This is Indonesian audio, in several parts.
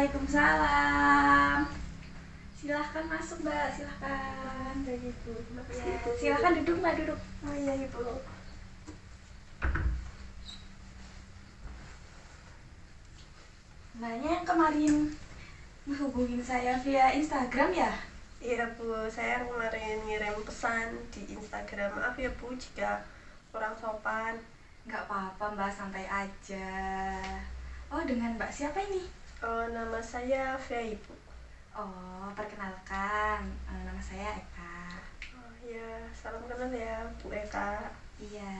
Waalaikumsalam. Silahkan masuk Mbak, silahkan. Ibu. Ya, silahkan duduk Mbak, duduk. Oh iya Ibu. Mbaknya yang kemarin menghubungin saya via Instagram ya? Iya Bu, saya kemarin ngirim pesan di Instagram. Maaf ya Bu jika kurang sopan. Nggak apa-apa Mbak, santai aja. Oh, dengan Mbak siapa ini? Nama saya Fia Ibu. Oh, perkenalkan, nama saya Eka. Oh iya, salam kenal ya Bu Eka. Iya.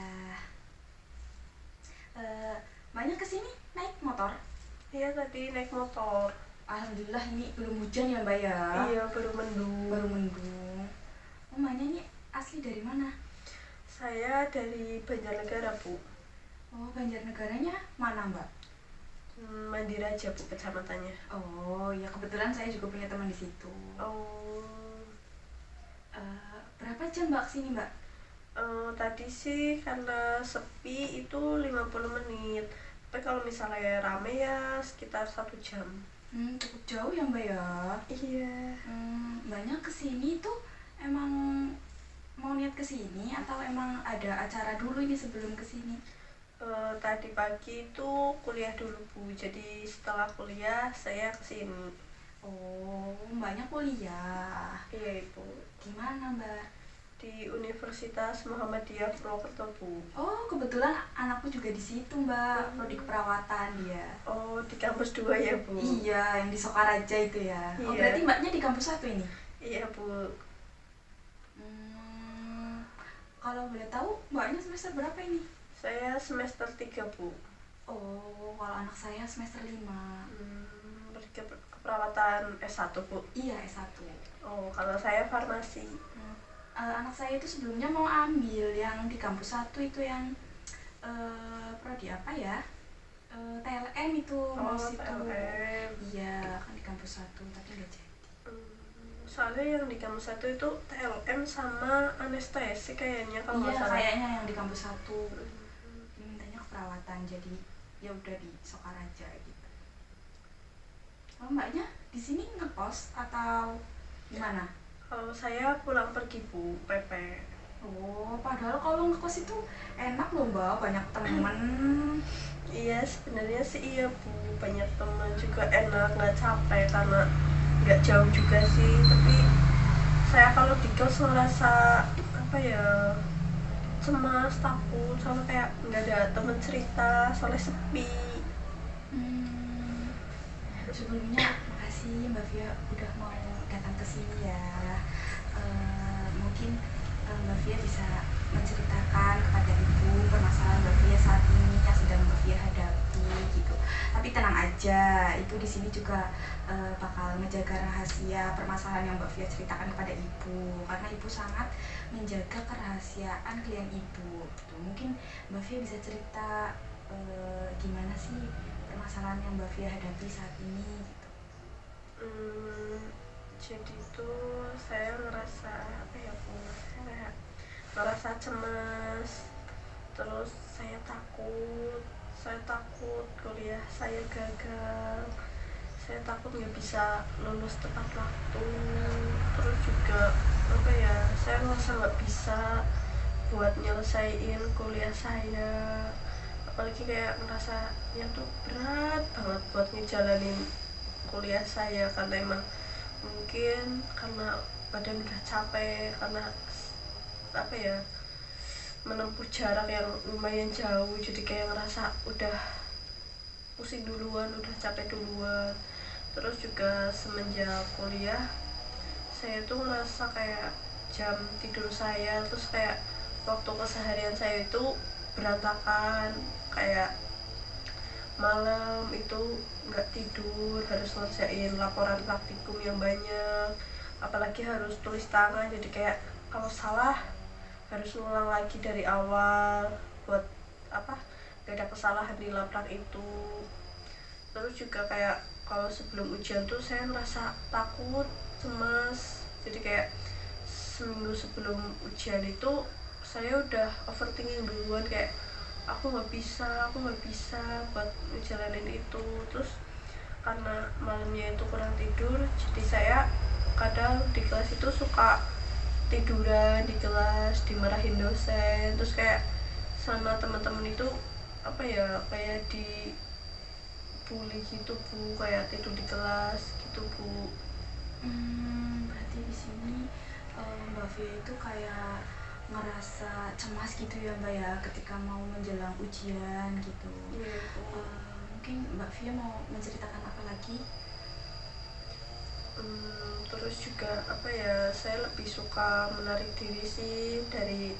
Mbaknya kesini naik motor? Iya tadi naik motor. Alhamdulillah ini belum hujan ya Mbak ya? Iya baru mendung. Baru mendung. Oh, Mbaknya ini asli dari mana? Saya dari Banjarnegara Bu. Oh, Banjarnegaranya mana Mbak? Mandiraja Bu kecamatannya. Oh, ya kebetulan saya juga punya teman di situ. Oh. Berapa jam Mbak kesini Mbak? Tadi sih karena sepi itu 50 menit. Tapi kalau misalnya rame ya sekitar 1 jam. Cukup jauh ya Mbak ya? Iya. Mbaknya kesini tuh emang mau niat kesini atau emang ada acara dulu ini sebelum kesini? Tadi pagi itu kuliah dulu Bu. Jadi setelah kuliah saya kesini. Oh, Mbaknya kuliah. Iya Ibu. Gimana Mbak? Di Universitas Muhammadiyah Purwokerto Bu. Oh, kebetulan anakku juga di situ Mbak. Prodi keperawatan dia. Oh, di kampus 2 ya Bu? Iya, yang di Sokaraja itu ya. Oh, Iya. berarti Mbaknya di kampus 1 ini? Iya Bu. Kalau boleh tahu Mbaknya semester berapa ini? Saya semester 3 Bu. Oh, kalau anak saya semester 5. Keperawatan S1 Bu? Iya, S1. Oh, kalau saya farmasi. Anak saya itu sebelumnya mau ambil yang di kampus 1 itu yang prodi apa ya? TLM itu mau situ. TLM. Iya, kan di kampus 1 tapi nggak jadi. Soalnya yang di kampus 1 itu TLM sama anestesi kayaknya kalau nggak Iya, salah. kayaknya yang di kampus 1. Ini mintanya keperawatan, jadi ya udah di Sokaraja gitu. Kalau Mbaknya di sini ngekos atau gimana? Kalau saya pulang pergi Bu, PP. Oh, padahal kalau ngekos itu enak loh Mbak, banyak temen. Iya, sebenarnya sih iya Bu, banyak teman juga enak, nggak capek karena nggak jauh juga sih. Tapi saya kalau di kos ngerasa apa ya, cemas, takut, soalnya kayak nggak ada temen cerita, soalnya sepi. Sebelumnya makasih Mbak Via udah mau datang ke sini ya. Mungkin Mbak Via bisa menceritakan kepada Ibu permasalahan Mbak Via saat ini yang sedang Mbak Via hadapi gitu. Tapi tenang aja, Ibu di sini juga bakal menjaga rahasia permasalahan yang Mbak Via ceritakan kepada Ibu, karena Ibu sangat menjaga kerahasiaan klien Ibu. Gitu. Mungkin Mbak Via bisa cerita gimana sih permasalahan yang Mbak Via hadapi saat ini gitu. Jadi itu saya ngerasa apa ya Bu, saya ngerasa cemas, terus saya takut kuliah saya gagal, saya takut nggak bisa lulus tepat waktu, terus juga apa ya, saya ngerasa nggak bisa buat nyelesain kuliah saya, apalagi kayak ngerasa ya tuh berat banget buat ngejalanin kuliah saya karena emang mungkin karena badan udah capek, karena apa ya, menempuh jarak yang lumayan jauh, jadi kayak ngerasa udah pusing duluan, udah capek duluan. Terus juga semenjak kuliah saya tuh ngerasa kayak jam tidur saya, terus kayak waktu keseharian saya itu berantakan, kayak malam itu nggak tidur, harus ngerjain laporan praktikum yang banyak, apalagi harus tulis tangan, jadi kayak kalau salah harus ngulang lagi dari awal buat apa, gak ada kesalahan di laporan itu. Terus juga kayak kalau sebelum ujian tuh saya ngerasa takut, cemas, jadi kayak seminggu sebelum ujian itu saya udah overthinking duluan, kayak aku nggak bisa buat ngejalanin itu. Terus karena malamnya itu kurang tidur, jadi saya kadang di kelas itu suka tiduran di kelas, dimarahin dosen, terus kayak sama teman-teman itu apa ya, kayak di bully gitu Bu, kayak tidur di kelas gitu Bu. Berarti di sini Mbak Via itu kayak ngerasa cemas gitu ya Mbak ya ketika mau menjelang ujian gitu. Iya Bu. Mungkin Mbak Via mau menceritakan apa lagi? Terus juga apa ya, saya lebih suka menarik diri sih dari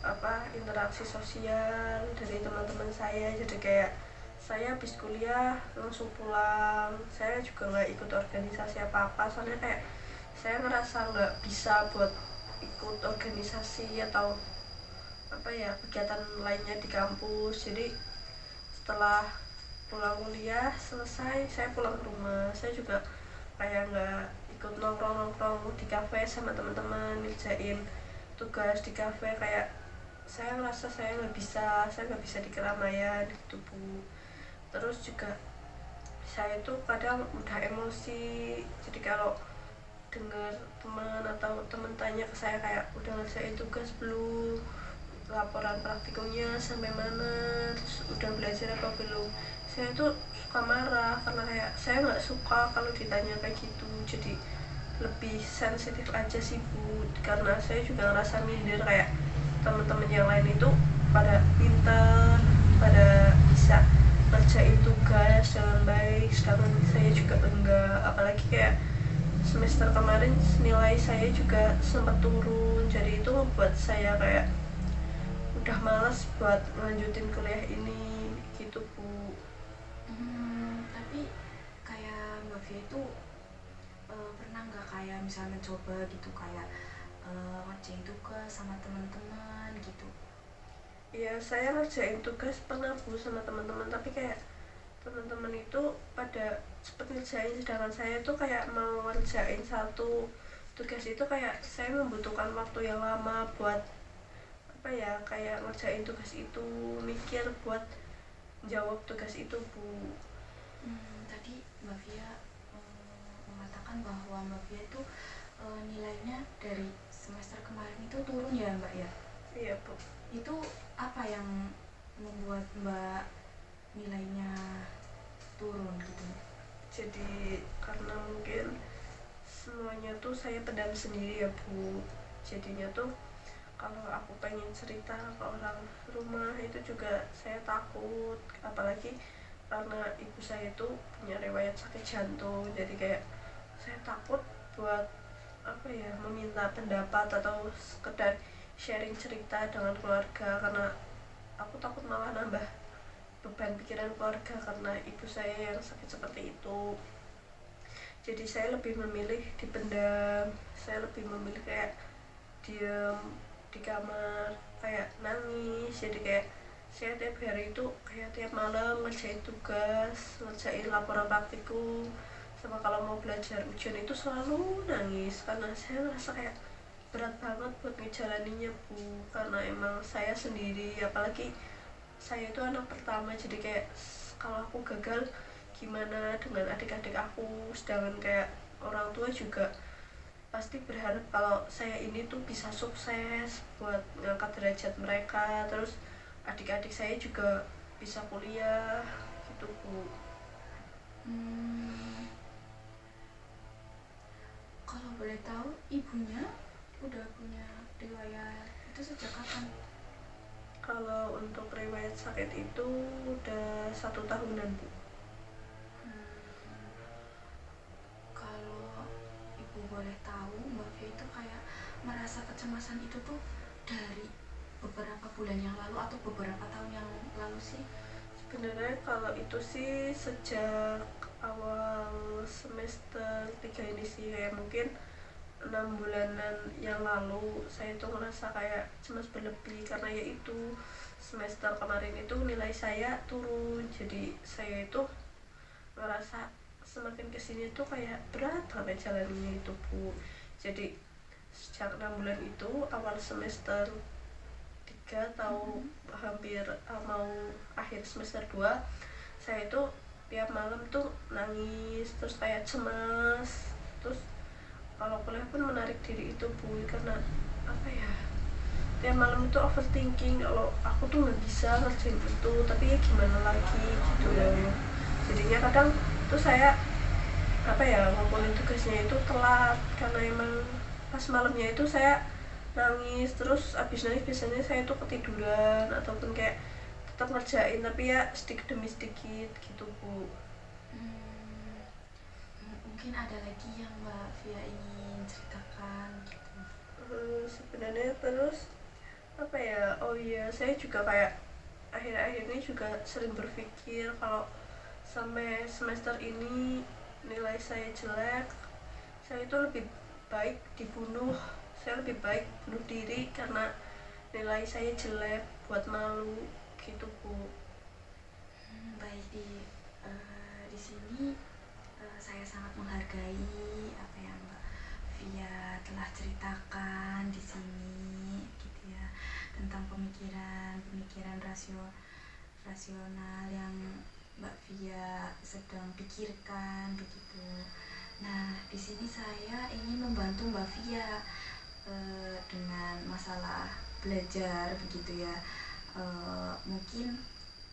apa, interaksi sosial dari teman-teman saya. Jadi kayak saya habis kuliah langsung pulang, saya juga nggak ikut organisasi apa-apa soalnya kayak saya ngerasa nggak bisa buat ikut organisasi atau apa ya, kegiatan lainnya di kampus. Jadi setelah pulang kuliah selesai, saya pulang ke rumah, saya juga kayak nggak ikut nongkrong-nongkrong di kafe sama teman-teman ngerjain tugas di kafe. Kayak saya ngerasa saya nggak bisa di keramaian gitu Bu. Terus juga saya tuh kadang udah emosi, jadi kalau dengar teman atau teman tanya ke saya kayak udah ngerjain tugas belum, laporan praktikumnya sampai mana, terus udah belajar apa belum, saya tuh suka marah karena kayak saya nggak suka kalau ditanya kayak gitu. Jadi lebih sensitif aja sih Bu, karena saya juga ngerasa minder kayak teman-teman yang lain itu pada pintar, pada bisa ngerjain tugas dengan baik, sedangkan saya juga enggak. Apalagi kayak semester kemarin nilai saya juga sempat turun, jadi itu membuat saya kayak udah malas buat lanjutin kuliah ini gitu Bu. Tapi kayak Mbak Via itu pernah nggak kayak misalnya mencoba gitu kayak ngerjain tugas sama teman-teman gitu? Ya saya ngerjain tugas pernah Bu sama teman-teman, tapi kayak teman-teman itu pada cepet ngerjain, sedangkan saya tuh kayak mau ngerjain satu tugas itu kayak saya membutuhkan waktu yang lama buat apa ya, kayak ngerjain tugas itu, mikir buat jawab tugas itu Bu. Tadi Mbak Via mengatakan bahwa Mbak Via itu nilainya dari semester kemarin itu turun ya Mbak ya? Iya Bu. Itu apa yang membuat Mbak nilainya turun gitu? Jadi karena mungkin semuanya tuh saya pendam sendiri ya Bu, jadinya tuh kalau aku pengen cerita ke orang rumah itu juga saya takut, apalagi karena ibu saya itu punya riwayat sakit jantung, jadi kayak saya takut buat apa ya, meminta pendapat atau sekedar sharing cerita dengan keluarga, karena aku takut malah nambah beban pikiran keluarga karena ibu saya yang sakit seperti itu. Jadi saya lebih memilih dipendam, saya lebih memilih kayak diem di kamar kayak nangis. Jadi kayak saya tiap hari itu kayak tiap malam ngerjain tugas, ngerjain laporan praktikum, sama kalau mau belajar ujian itu selalu nangis karena saya ngerasa kayak berat banget buat ngejalaninnya Bu, karena emang saya sendiri, apalagi saya itu anak pertama, jadi kayak kalau aku gagal gimana dengan adik-adik aku, sedangkan kayak orang tua juga pasti berharap kalau saya ini tuh bisa sukses buat ngangkat derajat mereka, terus adik-adik saya juga bisa kuliah gitu Bu. Kalau boleh tahu ibunya udah punya riwayat itu sejak kapan? Kalau untuk riwayat sakit itu udah 1 tahunan Bu. Kalau ibu boleh tahu Mbak Fia itu kayak merasa kecemasan itu tuh dari beberapa bulan yang lalu atau beberapa tahun yang lalu sih? Sebenarnya kalau itu sih sejak awal semester 3 ini sih, kayak mungkin 6 bulanan yang lalu saya tuh ngerasa kayak cemas berlebih, karena ya itu semester kemarin itu nilai saya turun, jadi saya itu ngerasa semakin kesini tuh kayak berat banget jalannya itu Bu. Jadi sejak 6 bulan itu awal semester 3 atau hampir mau akhir semester 2, saya itu tiap malam tuh nangis, terus kayak cemas, terus kalau kuliah pun menarik diri itu Bu, karena apa ya, tiap malam itu overthinking kalau aku tuh nggak bisa ngerjain itu, tapi ya gimana lagi gitu ya. Jadinya kadang tuh saya apa ya, ngumpulin tugasnya itu telat karena emang pas malamnya itu saya nangis, terus abis nangis biasanya saya tuh ketiduran ataupun kayak tetap ngerjain tapi ya sedikit demi sedikit gitu Bu. Hmm, mungkin ada lagi yang Mbak Via ingin ceritakan gitu. Sebenarnya terus apa ya, oh iya saya juga kayak akhir-akhir ini juga sering berpikir kalau sampai semester ini nilai saya jelek, saya itu lebih baik dibunuh, saya lebih baik bunuh diri karena nilai saya jelek, buat malu gitu Bu. Baik, di sini saya sangat menghargai apa yang Mbak Via telah ceritakan di sini gitu ya, tentang pemikiran rasional yang Mbak Via sedang pikirkan begitu. Nah, di sini saya ingin membantu Mbak Via dengan masalah belajar begitu ya. Mungkin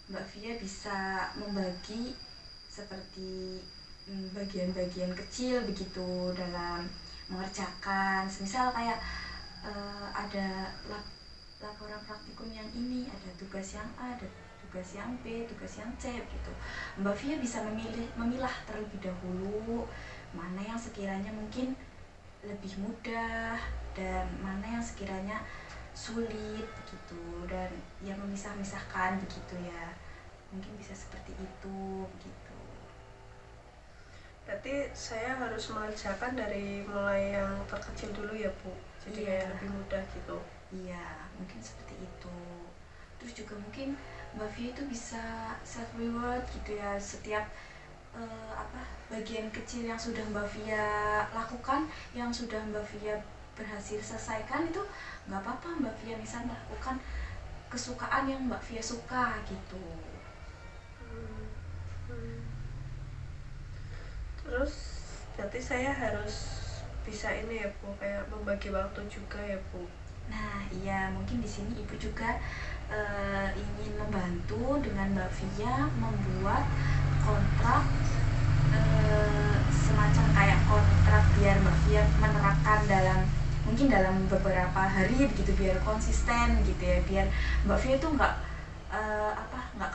Mbak Via bisa membagi seperti bagian-bagian kecil begitu dalam mengerjakan. Semisal kayak ada laporan praktikum yang ini, ada tugas yang A, ada tugas yang B, tugas yang C gitu. Mbak Via bisa memilah terlebih dahulu mana yang sekiranya mungkin lebih mudah dan mana yang sekiranya sulit begitu, dan ya memisah-misahkan begitu ya, mungkin bisa seperti itu begitu. Berarti saya harus mengerjakan dari mulai yang terkecil dulu ya Bu, jadi kayak lebih mudah gitu. Iya, mungkin seperti itu. Terus juga mungkin Mbak Via itu bisa self reward gitu ya, setiap bagian kecil yang sudah Mbak Via lakukan, yang sudah Mbak Via berhasil selesaikan, itu nggak apa-apa Mbak Via misalnya melakukan kesukaan yang Mbak Via suka gitu. Terus berarti saya harus bisa ini ya Bu, kayak membagi waktu juga ya Bu. Nah iya, mungkin di sini Ibu juga ingin membantu dengan Mbak Via membuat kontrak, semacam kayak kontrak biar Mbak Via menerapkan mungkin dalam beberapa hari begitu, biar konsisten gitu ya, biar Mbak Via itu nggak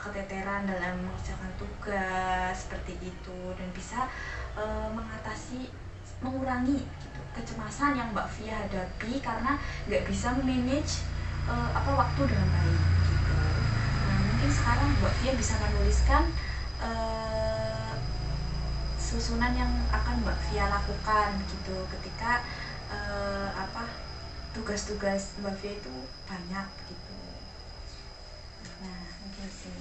keteteran dalam mengerjakan tugas seperti itu, dan bisa mengurangi gitu kecemasan yang Mbak Via hadapi karena nggak bisa manage waktu dengan baik gitu. Nah, mungkin sekarang Mbak Via bisa menuliskan susunan yang akan Mbak Via lakukan gitu ketika tugas-tugas Mbak Via itu banyak gitu. Nah, mungkin sih.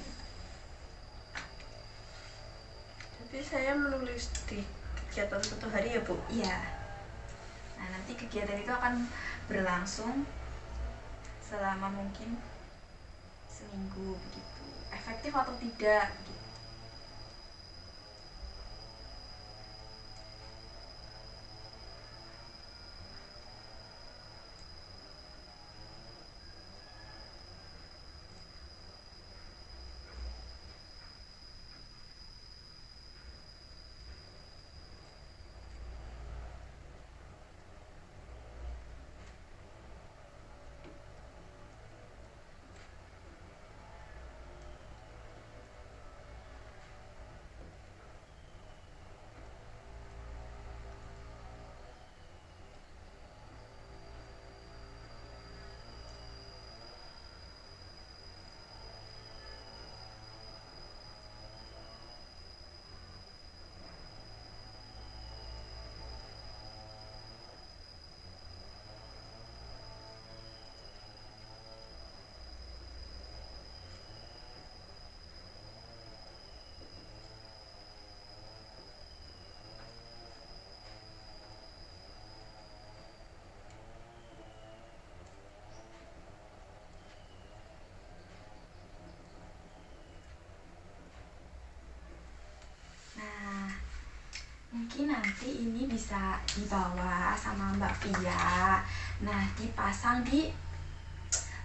Jadi saya menulis di kegiatan satu hari ya Bu? Iya. Nah, nanti kegiatan itu akan berlangsung selama mungkin seminggu begitu. Efektif atau tidak gitu. nanti ini bisa dibawa sama Mbak Via. Nah, dipasang di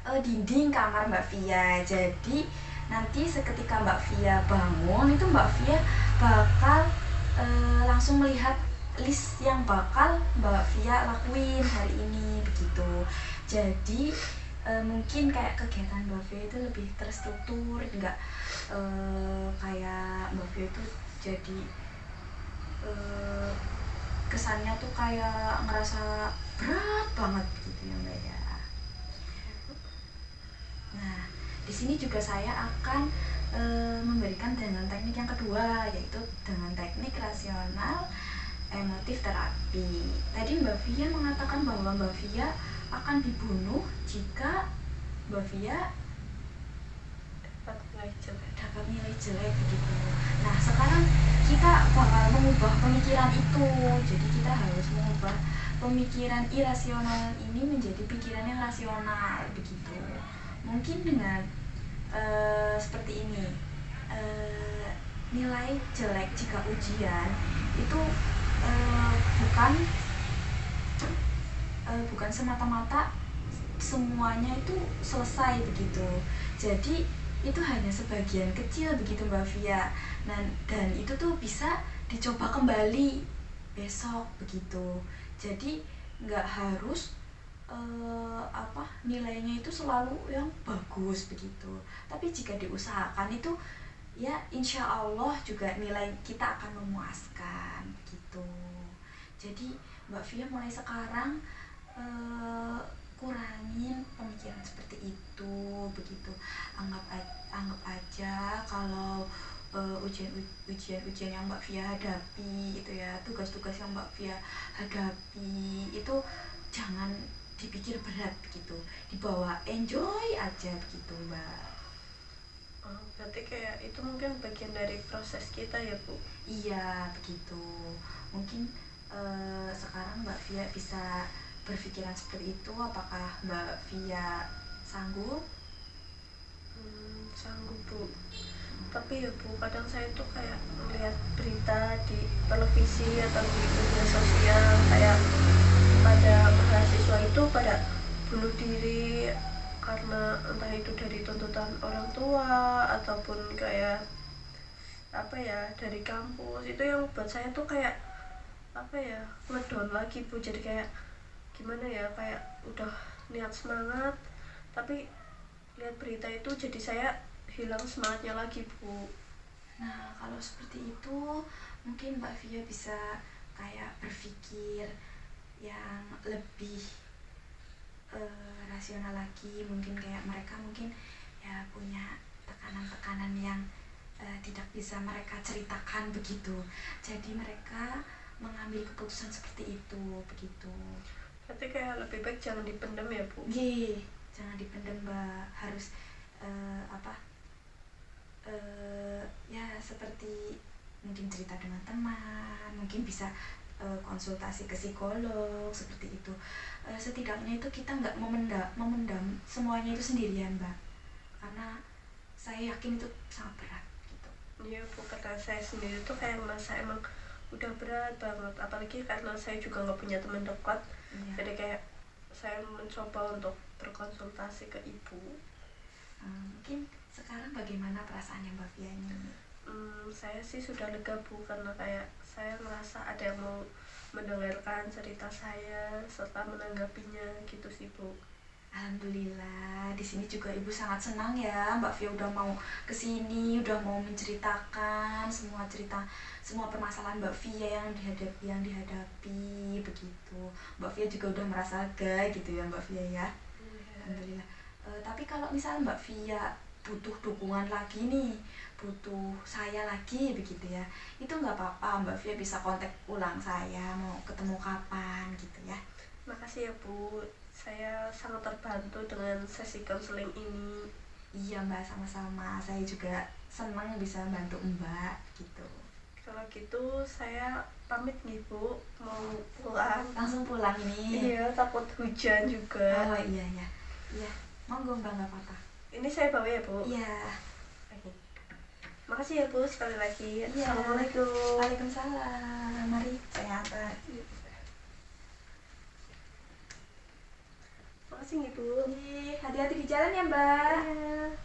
dinding kamar Mbak Via. Jadi nanti seketika Mbak Via bangun itu Mbak Via bakal langsung melihat list yang bakal Mbak Via lakuin hari ini begitu. Jadi mungkin kayak kegiatan Mbak Via itu lebih terstruktur, enggak kayak Mbak Via itu jadi kesannya tuh kayak ngerasa berat banget gitu ya Mbak ya. Nah, di sini juga saya akan memberikan dengan teknik yang kedua, yaitu dengan teknik rasional emotif terapi. Tadi Mbak Via mengatakan bahwa Mbak Via akan dibunuh jika Mbak Via dapat nilai jelek begitu. Nah, sekarang kita bakal mengubah pemikiran itu. Jadi kita harus mengubah pemikiran irasional ini menjadi pikiran yang rasional begitu. Mungkin dengan seperti ini, nilai jelek jika ujian itu bukan semata-mata semuanya itu selesai begitu. Jadi itu hanya sebagian kecil begitu Mbak Via. Dan itu tuh bisa dicoba kembali besok begitu. Jadi nggak harus nilainya itu selalu yang bagus begitu. Tapi jika diusahakan itu ya insya Allah juga nilai kita akan memuaskan gitu. Jadi Mbak Via mulai sekarang kurangin pemikiran seperti itu begitu. Anggap aja kalau ujian yang Mbak Via hadapi itu ya, tugas-tugas yang Mbak Via hadapi itu jangan dipikir berat begitu, dibawa enjoy aja begitu Mbak. Berarti kayak itu mungkin bagian dari proses kita ya Bu? Iya begitu. Mungkin sekarang Mbak Via bisa berpikiran seperti itu. Apakah Mbak Via sanggup? Sanggup Bu. Tapi ya Bu, kadang saya tuh kayak melihat berita di televisi atau di media sosial kayak pada mahasiswa itu pada bunuh diri karena entah itu dari tuntutan orang tua ataupun kayak dari kampus. Itu yang buat saya tuh kayak ngedown lagi Bu. Jadi kayak gimana ya, kayak udah niat semangat tapi lihat berita itu jadi saya hilang semangatnya lagi Bu. Nah, kalau seperti itu mungkin Mbak Via bisa kayak berpikir yang lebih rasional lagi. Mungkin kayak mereka mungkin ya punya tekanan-tekanan yang tidak bisa mereka ceritakan begitu. Jadi mereka mengambil keputusan seperti itu begitu. Berarti kayak lebih baik jangan dipendam ya Bu? Iya, jangan dipendam Mbak. Harus ya seperti mungkin cerita dengan teman, mungkin bisa konsultasi ke psikolog seperti itu. Setidaknya itu kita nggak memendam semuanya itu sendirian Mbak, karena saya yakin itu sangat berat gitu. Iya Bu, karena saya sendiri tuh kayak merasa emang udah berat banget, apalagi karena saya juga nggak punya teman dekat. Iya. Jadi kayak saya mencoba untuk berkonsultasi ke ibu. Mungkin sekarang bagaimana perasaannya Mbak Via ini? Saya sih sudah lega Bu, karena kayak saya merasa ada yang mau mendengarkan cerita saya serta menanggapinya gitu sih Bu. Alhamdulillah, di sini juga Ibu sangat senang ya Mbak Via udah mau kesini, udah mau menceritakan semua permasalahan Mbak Via yang dihadapi begitu. Mbak Via juga udah merasa lega gitu ya Mbak Via ya. Alhamdulillah. Tapi kalau misalnya Mbak Via butuh dukungan lagi nih, butuh saya lagi begitu ya, itu nggak apa-apa, Mbak Via bisa kontak ulang saya, mau ketemu kapan gitu ya. Makasih ya Bu, saya sangat terbantu dengan sesi konseling ini. Iya Mbak, sama-sama, saya juga senang bisa bantu Mbak gitu. Kalau gitu saya pamit nih Bu, mau pulang. Langsung pulang ini? Iya, takut hujan juga. Oh iya, monggo Mbak, nggak apa-apa. Ini saya bawa ya Bu? Iya. Makasih ya Bu sekali lagi. Iya. Assalamualaikum. Waalaikumsalam. Mari sehat. Makasih nih Bu. Hati-hati di jalan ya Mbak. Iya.